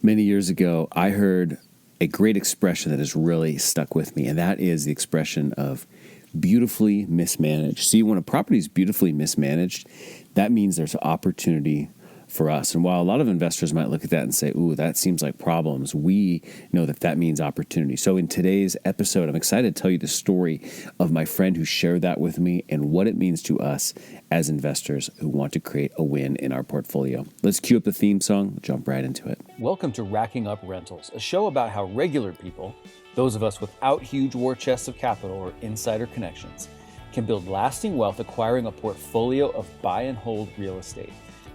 Many years ago, I heard a great expression that has really stuck with me, and that is the expression of beautifully mismanaged. See, when a property is beautifully mismanaged, that means there's opportunity for us. And while a lot of investors might look at that and say, ooh, that seems like problems, we know that that means opportunity. So in today's episode, I'm excited to tell you the story of my friend who shared that with me and what it means to us as investors who want to create a win in our portfolio. Let's cue up the theme song, jump right into it. Welcome to Racking Up Rentals, a show about how regular people, those of us without huge war chests of capital or insider connections, can build lasting wealth acquiring a portfolio of buy and hold real estate.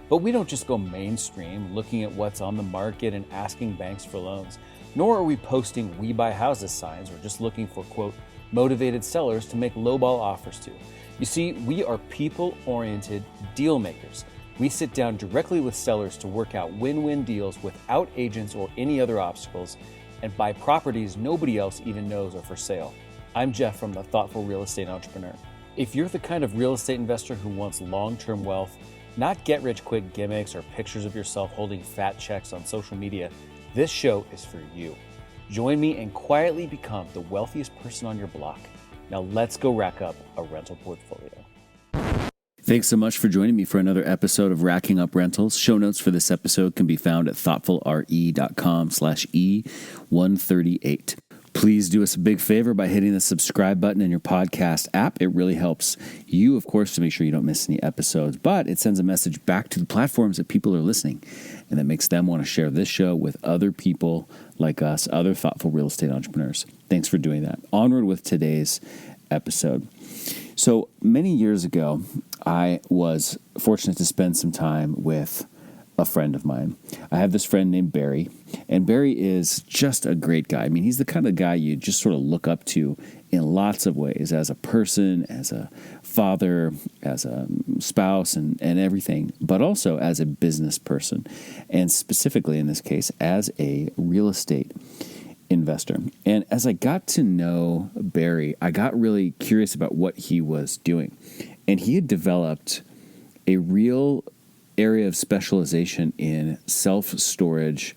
But we don't just go mainstream looking at what's on the market and asking banks for loans, nor are we posting "we buy houses" signs or just looking for, quote, motivated sellers to make lowball offers to. You see, we are people-oriented deal makers. We sit down directly with sellers to work out win-win deals without agents or any other obstacles and buy properties nobody else even knows are for sale. I'm Jeff from the Thoughtful Real Estate Entrepreneur. If you're the kind of real estate investor who wants long-term wealth, not get-rich-quick gimmicks or pictures of yourself holding fat checks on social media, this show is for you. Join me and quietly become the wealthiest person on your block. Now let's go rack up a rental portfolio. Thanks so much for joining me for another episode of Racking Up Rentals. Show notes for this episode can be found at thoughtfulre.com/E138. Please do us a big favor by hitting the subscribe button in your podcast app. It really helps you, of course, to make sure you don't miss any episodes, but it sends a message back to the platforms that people are listening, and that makes them want to share this show with other people like us, other thoughtful real estate entrepreneurs. Thanks for doing that. Onward with today's episode. So many years ago, I was fortunate to spend some time with a friend of mine. I have this friend named Barry, and Barry is just a great guy. I mean, he's the kind of guy you just sort of look up to in lots of ways, as a person, as a father, as a spouse, and everything, but also as a business person, and specifically in this case, as a real estate investor. And as I got to know Barry, I got really curious about what he was doing. And he had developed a real area of specialization in self-storage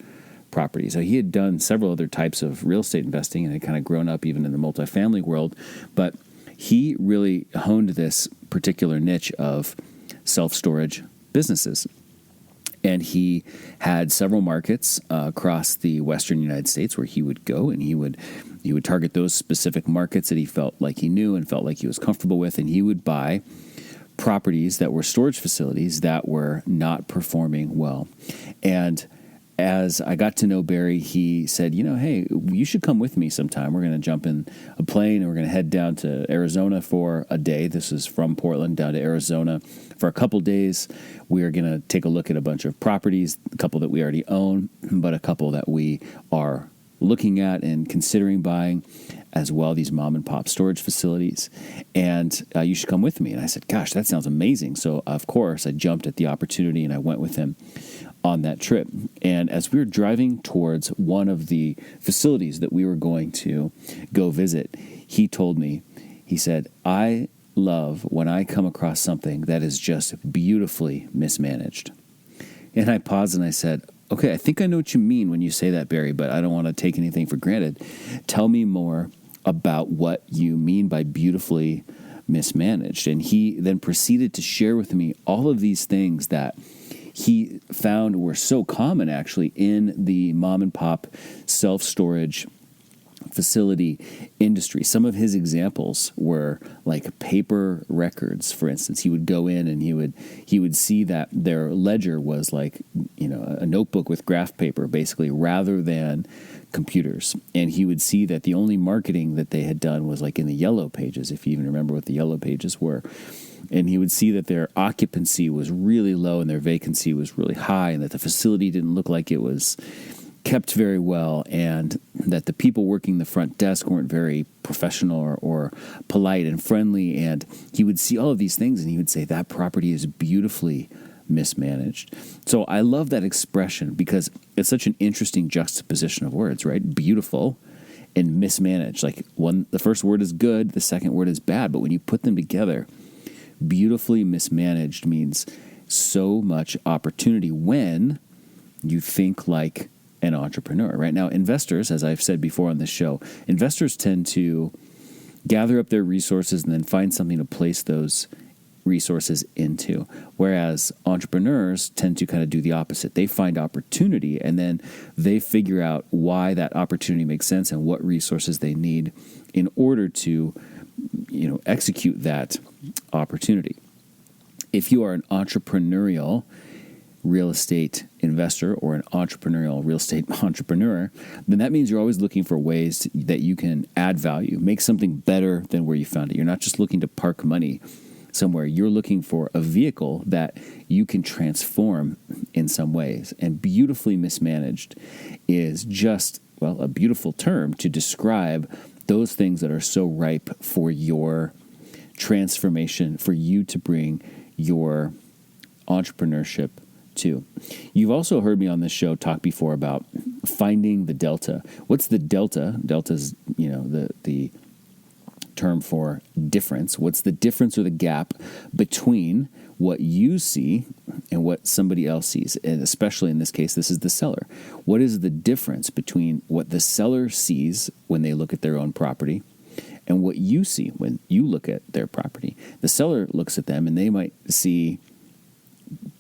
properties. So he had done several other types of real estate investing and had kind of grown up even in the multifamily world, but he really honed this particular niche of self-storage businesses. And he had several markets across the western United States where he would go, and he would target those specific markets that he felt like he knew and felt like he was comfortable with, and he would buy properties that were storage facilities that were not performing well. And as I got to know Barry, he said, hey, you should come with me sometime. We're going to jump in a plane and we're going to head down to Arizona for a day. This is from Portland down to Arizona for a couple days. We are going to take a look at a bunch of properties, a couple that we already own, but a couple that we are looking at and considering buying as well, these mom and pop storage facilities. And you should come with me. And I said, gosh, that sounds amazing. So of course I jumped at the opportunity and I went with him on that trip. And as we were driving towards one of the facilities that we were going to go visit, he told me, he said, I love when I come across something that is just beautifully mismanaged. And I paused and I said, okay, I think I know what you mean when you say that, Barry, but I don't want to take anything for granted. Tell me more about what you mean by beautifully mismanaged. And he then proceeded to share with me all of these things that he found were so common actually in the mom and pop self-storage facility industry. Some of his examples were like paper records, for instance. He would go in and he would see that their ledger was like, a notebook with graph paper, basically, rather than computers. And he would see that the only marketing that they had done was like in the yellow pages, if you even remember what the yellow pages were. And he would see that their occupancy was really low and their vacancy was really high, and that the facility didn't look like it was kept very well, and that the people working the front desk weren't very professional or polite and friendly. And he would see all of these things and he would say, that property is beautifully mismanaged. So I love that expression because it's such an interesting juxtaposition of words, right? Beautiful and mismanaged. Like the first word is good, the second word is bad, but when you put them together, beautifully mismanaged means so much opportunity when you think like an entrepreneur. Right now, investors, as I've said before on this show, investors tend to gather up their resources and then find something to place those resources into. Whereas entrepreneurs tend to kind of do the opposite. They find opportunity and then they figure out why that opportunity makes sense and what resources they need in order to, execute that opportunity. If you are an entrepreneurial real estate investor or an entrepreneurial real estate entrepreneur, then that means you're always looking for ways that you can add value, make something better than where you found it. You're not just looking to park money somewhere. You're looking for a vehicle that you can transform in some ways. And beautifully mismanaged is just, a beautiful term to describe those things that are so ripe for your transformation, for you to bring your entrepreneurship to. You've also heard me on this show talk before about finding the delta. What's the delta? Delta is, the term for difference. What's the difference or the gap between what you see and what somebody else sees? And especially in this case, this is the seller. What is the difference between what the seller sees when they look at their own property and what you see when you look at their property? The seller looks at them and they might see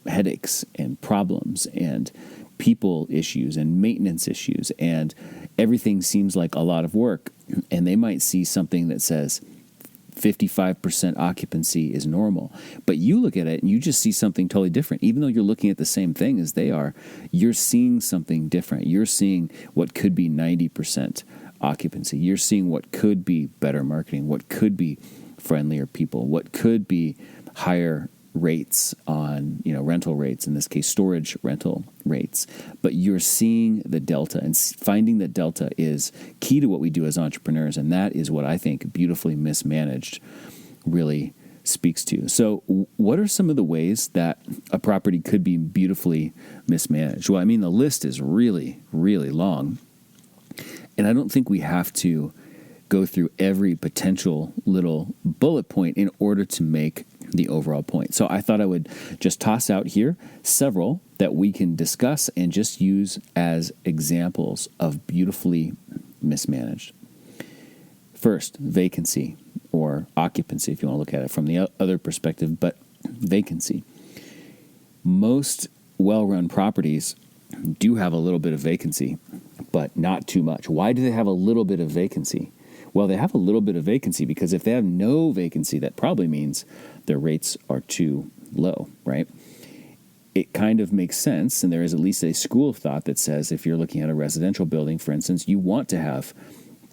headaches and problems and people issues and maintenance issues, and everything seems like a lot of work. And they might see something that says 55% occupancy is normal. But you look at it and you just see something totally different. Even though you're looking at the same thing as they are, you're seeing something different. You're seeing what could be 90% occupancy. You're seeing what could be better marketing, what could be friendlier people, what could be higher rates on, rental rates, in this case, storage rental rates. But you're seeing the delta, and finding the delta is key to what we do as entrepreneurs. And that is what I think beautifully mismanaged really speaks to. So what are some of the ways that a property could be beautifully mismanaged? Well, the list is really, really long. And I don't think we have to go through every potential little bullet point in order to make the overall point. So I thought I would just toss out here several that we can discuss and just use as examples of beautifully mismanaged. First, vacancy or occupancy, if you want to look at it from the other perspective, but vacancy. Most well-run properties do have a little bit of vacancy, but not too much. Why do they have a little bit of vacancy? Well, they have a little bit of vacancy because if they have no vacancy, that probably means their rates are too low, right? It kind of makes sense, and there is at least a school of thought that says if you're looking at a residential building, for instance, you want to have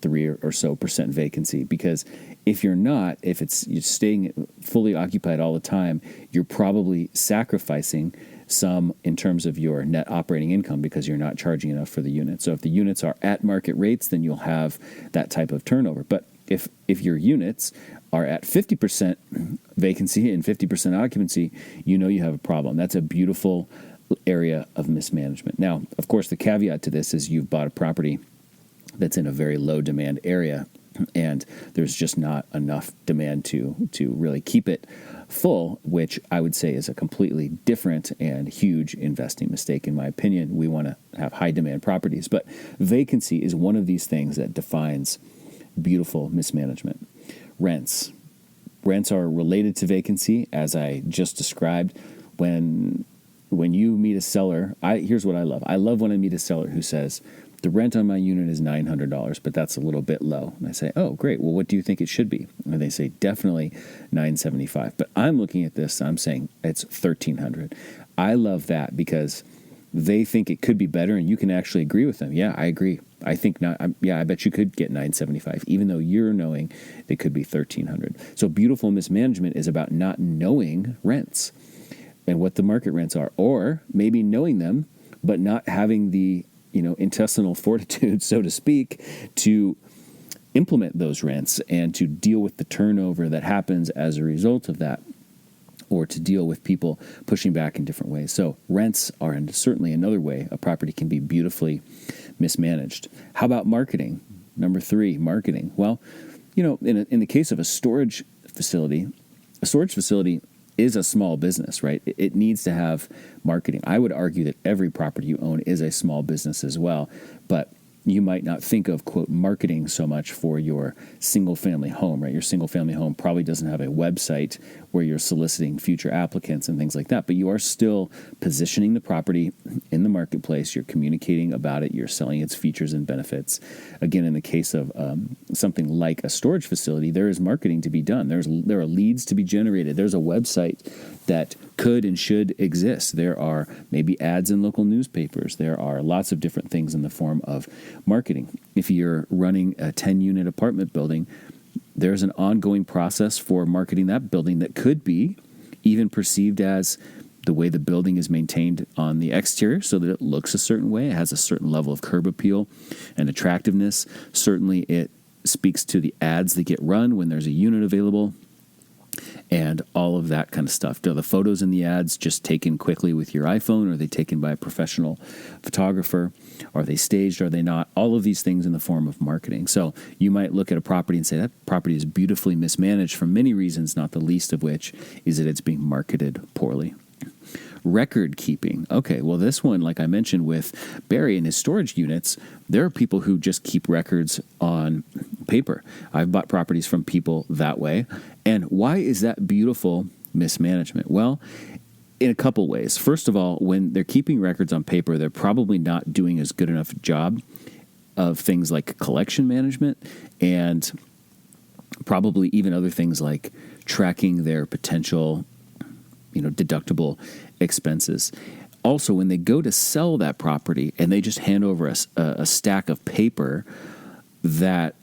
3% or so vacancy, because if you're not, if you're staying fully occupied all the time, you're probably sacrificing some in terms of your net operating income because you're not charging enough for the unit. So if the units are at market rates, then you'll have that type of turnover. But if your units are at 50% vacancy and 50% occupancy, you have a problem. That's a beautiful area of mismanagement. Now, of course, the caveat to this is you've bought a property that's in a very low demand area, and there's just not enough demand to really keep it full, which I would say is a completely different and huge investing mistake, in my opinion. We want to have high demand properties, but vacancy is one of these things that defines beautiful mismanagement. Rents are related to vacancy, as I just described. When you meet a seller, here's what I love. I love when I meet a seller who says, the rent on my unit is $900, but that's a little bit low. And I say, oh, great. Well, what do you think it should be? And they say, definitely $975. But I'm looking at this, I'm saying it's $1,300. I love that because they think it could be better, and you can actually agree with them. Yeah, I agree. I think not. I bet you could get $975, even though you're knowing it could be $1,300. So beautiful mismanagement is about not knowing rents and what the market rents are, or maybe knowing them, but not having the intestinal fortitude, so to speak, to implement those rents and to deal with the turnover that happens as a result of that, or to deal with people pushing back in different ways. So rents are certainly another way a property can be beautifully mismanaged. How about marketing? Number 3, marketing. Well, in the case of a storage facility is a small business, right? It needs to have marketing. I would argue that every property you own is a small business as well, but you might not think of, quote, marketing so much for your single-family home, right? Your single-family home probably doesn't have a website where you're soliciting future applicants and things like that, but you are still positioning the property in the marketplace. You're communicating about it. You're selling its features and benefits. Again, in the case of something like a storage facility, there is marketing to be done. There are leads to be generated. There's a website that could and should exist. There are maybe ads in local newspapers. There are lots of different things in the form of marketing. If you're running a 10-unit apartment building, there's an ongoing process for marketing that building that could be even perceived as the way the building is maintained on the exterior, so that it looks a certain way. It has a certain level of curb appeal and attractiveness. Certainly it speaks to the ads that get run when there's a unit available, and all of that kind of stuff. Are the photos in the ads just taken quickly with your iPhone? Are they taken by a professional photographer? Are they staged? Are they not? All of these things in the form of marketing. So you might look at a property and say, that property is beautifully mismanaged for many reasons, not the least of which is that it's being marketed poorly. Record keeping. Okay, well, this one, like I mentioned with Barry and his storage units, there are people who just keep records on paper. I've bought properties from people that way. And why is that beautiful mismanagement? Well, in a couple ways. First of all, when they're keeping records on paper, they're probably not doing as good enough job of things like collection management and probably even other things like tracking their potential deductible expenses. Also, when they go to sell that property and they just hand over a stack of paper that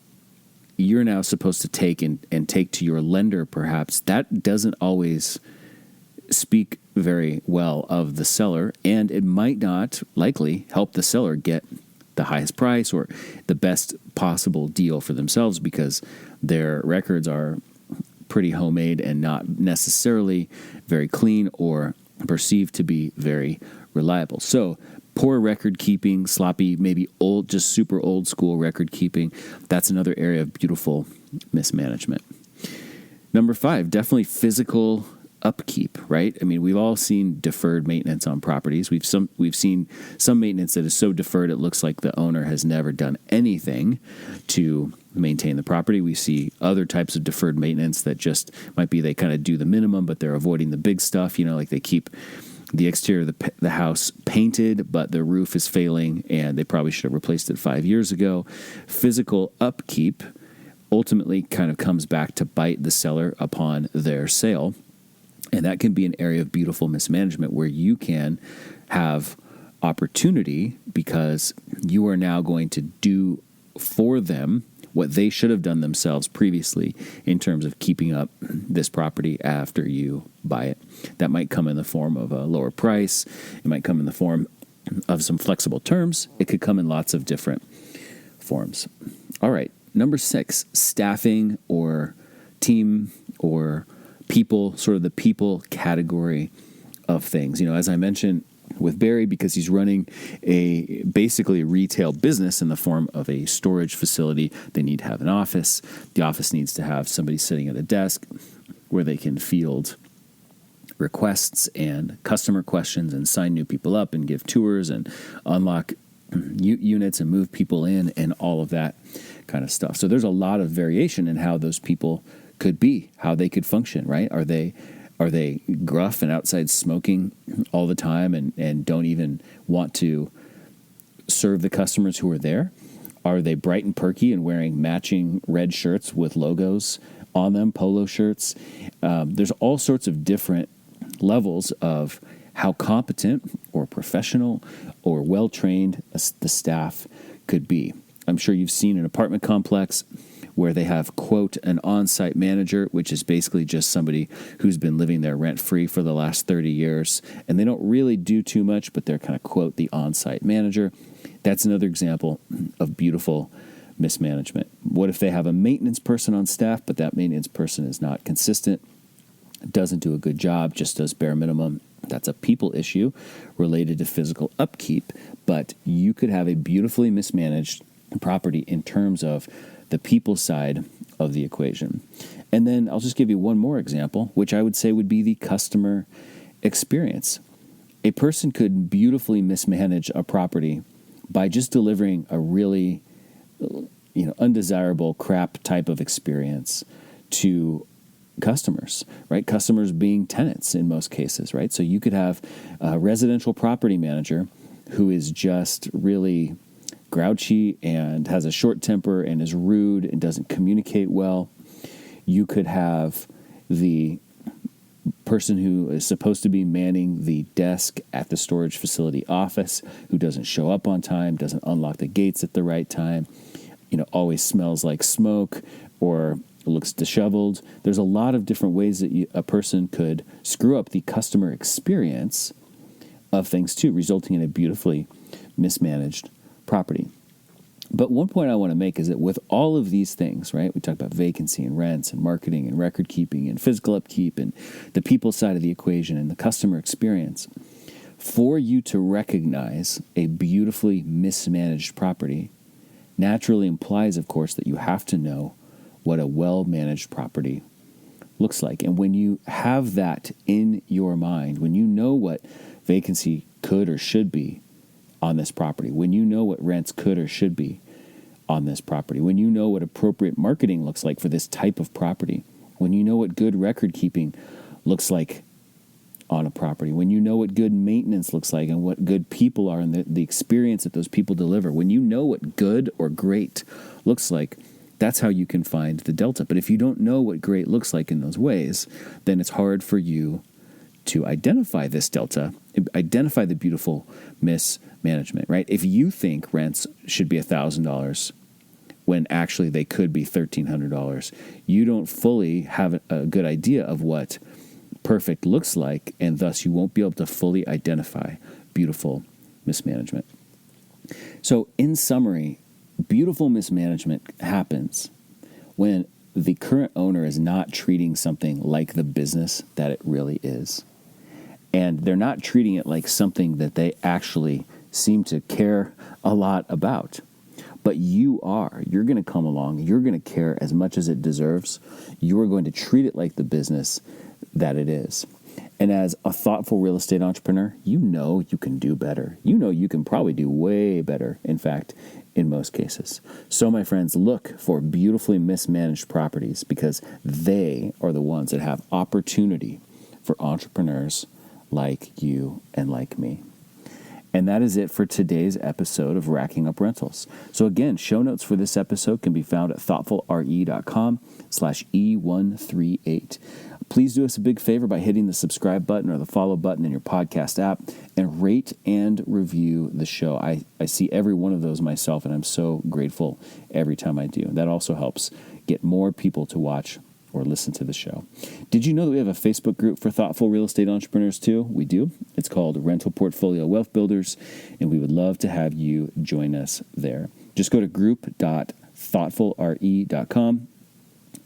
you're now supposed to take and take to your lender, perhaps, that doesn't always speak very well of the seller, and it might not likely help the seller get the highest price or the best possible deal for themselves, because their records are pretty homemade and not necessarily very clean or perceived to be very reliable. So poor record keeping, sloppy, maybe old, just super old school record keeping, that's another area of beautiful mismanagement. Number 5, definitely physical upkeep, right? I mean, we've all seen deferred maintenance on properties. We've seen some maintenance that is so deferred it looks like the owner has never done anything to maintain the property. We see other types of deferred maintenance that just might be they kind of do the minimum, but they're avoiding the big stuff. Like they keep the exterior of the house painted, but the roof is failing, and they probably should have replaced it 5 years ago. Physical upkeep ultimately kind of comes back to bite the seller upon their sale. And that can be an area of beautiful mismanagement where you can have opportunity because you are now going to do for them what they should have done themselves previously in terms of keeping up this property after you buy it. That might come in the form of a lower price. It might come in the form of some flexible terms. It could come in lots of different forms. All right, number 6, staffing or team or people, sort of the people category of things. As I mentioned with Barry, because he's running basically a retail business in the form of a storage facility, they need to have an office. The office needs to have somebody sitting at a desk where they can field requests and customer questions and sign new people up and give tours and unlock units and move people in and all of that kind of stuff. So there's a lot of variation in how those people could be, how they could function, right? Are they gruff and outside smoking all the time and don't even want to serve the customers who are there? Are they bright and perky and wearing matching red shirts with logos on them, polo shirts? There's all sorts of different levels of how competent or professional or well-trained the staff could be. I'm sure you've seen an apartment complex where they have, quote, an on-site manager, which is basically just somebody who's been living there rent-free for the last 30 years. And they don't really do too much, but they're kind of, quote, the on-site manager. That's another example of beautiful mismanagement. What if they have a maintenance person on staff, but that maintenance person is not consistent, doesn't do a good job, just does bare minimum? That's a people issue related to physical upkeep. But you could have a beautifully mismanaged property in terms of the people side of the equation. And then I'll just give you one more example, which I would say would be the customer experience. A person could beautifully mismanage a property by just delivering a really, undesirable crap type of experience to customers, right? Customers being tenants in most cases, right? So you could have a residential property manager who is just really grouchy and has a short temper and is rude and doesn't communicate well. You could have the person who is supposed to be manning the desk at the storage facility office who doesn't show up on time, doesn't unlock the gates at the right time, always smells like smoke or looks disheveled. There's a lot of different ways that a person could screw up the customer experience of things too, resulting in a beautifully mismanaged property. But one point I want to make is that with all of these things, right, we talk about vacancy and rents and marketing and record keeping and physical upkeep and the people side of the equation and the customer experience, for you to recognize a beautifully mismanaged property naturally implies, of course, that you have to know what a well-managed property looks like. And when you have that in your mind, when you know what vacancy could or should be on this property, when you know what rents could or should be on this property, when you know what appropriate marketing looks like for this type of property, when you know what good record keeping looks like on a property, when you know what good maintenance looks like and what good people are and the experience that those people deliver, when you know what good or great looks like, that's how you can find the delta. But if you don't know what great looks like in those ways, then it's hard for you to identify this delta, identify the beautiful mismanagement, right? If you think rents should be $1,000 when actually they could be $1,300, you don't fully have a good idea of what perfect looks like, and thus you won't be able to fully identify beautiful mismanagement. So in summary, beautiful mismanagement happens when the current owner is not treating something like the business that it really is. And they're not treating it like something that they actually seem to care a lot about. But you are. You're going to come along. You're going to care as much as it deserves. You are going to treat it like the business that it is. And as a thoughtful real estate entrepreneur, you know you can do better. You know you can probably do way better, in fact, in most cases. So, my friends, look for beautifully mismanaged properties because they are the ones that have opportunity for entrepreneurs like you and like me. And that is it for today's episode of Racking Up Rentals. So again, show notes for this episode can be found at thoughtfulre.com/E138. Please do us a big favor by hitting the subscribe button or the follow button in your podcast app and rate and review the show. I see every one of those myself, and I'm so grateful every time I do. That also helps get more people to watch or listen to the show. Did you know that we have a Facebook group for thoughtful real estate entrepreneurs too? We do. It's called Rental Portfolio Wealth Builders, and we would love to have you join us there. Just go to group.thoughtfulre.com,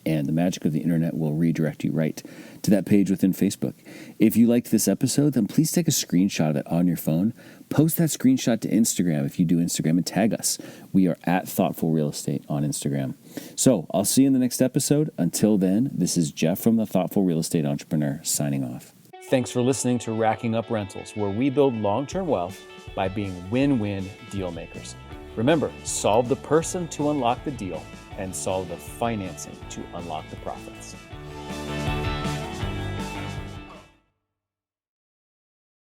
and the magic of the internet will redirect you right to that page within Facebook. If you liked this episode, then please take a screenshot of it on your phone. Post that screenshot to Instagram if you do Instagram and tag us. We are at Thoughtful Real Estate on Instagram. So I'll see you in the next episode. Until then, this is Jeff from the Thoughtful Real Estate Entrepreneur signing off. Thanks for listening to Racking Up Rentals, where we build long-term wealth by being win-win deal makers. Remember, solve the person to unlock the deal and solve the financing to unlock the profits.